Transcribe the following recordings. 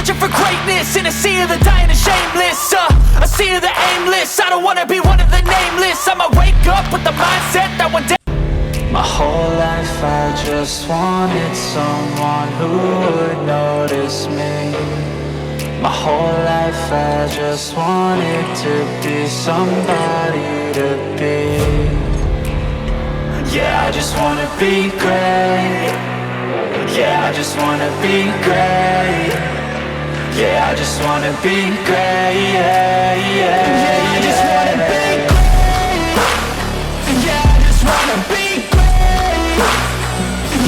Searching for greatness in a sea of the dying and shameless, a sea of the aimless. I don't wanna be one of the nameless. I'ma wake up with the mindset that one day. My whole life I just wanted someone who would notice me. My whole life I just wanted to be somebody to be. Yeah, I just wanna be great. Yeah, I just wanna be great. Yeah, I just wanna be great. Yeah, yeah, yeah, I just wanna be great. Yeah, I just wanna be great.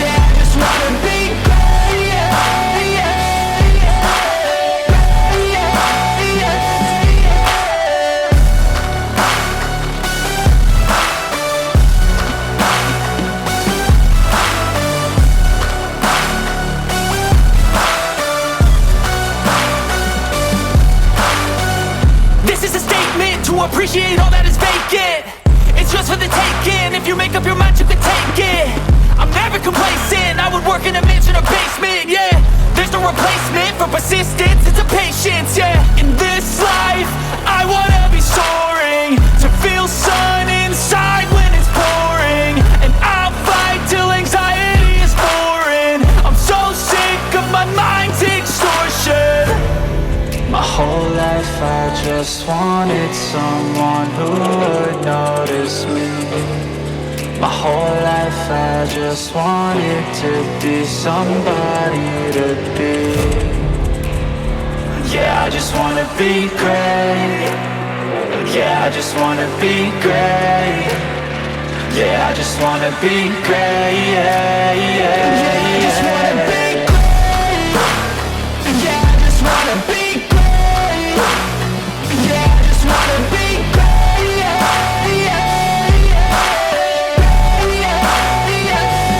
Yeah, I just wanna be great. Yeah, yeah, yeah, yeah, yeah, yeah. This is a statement to appreciate all that is vacant. It's yours for the taking. If you make up your mind, you can take it. I'm never complacent. I would work in a mansion or basement, yeah. There's no replacement for persistence, it's a patience, yeah. In this life, I wanna be soaring, to feel sun inside when it's pouring. And I'll fight till anxiety is foreign. I'm so sick of my mind's extortion. My whole life I just wanted someone who would notice me. My whole life I just wanted to be somebody to be. Yeah, I just wanna be great. Yeah, I just wanna be great. Yeah, I just wanna be great. Yeah, yeah, yeah, I just wanna be great. Yeah, I just wanna be great. Yeah, I just wanna be great. Yeah, yeah, yeah, yeah, yeah, yeah.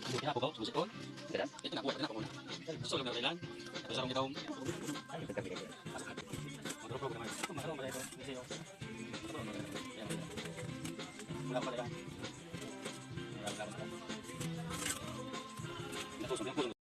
Kaya pugaw, sumusipon. Ito na, kuha na. Gusto lang na kailan. Tapos sarong ikaw. Madrop naman. Madrop pala ito. Wala pala yan. Wala pala. Natusok yung puso.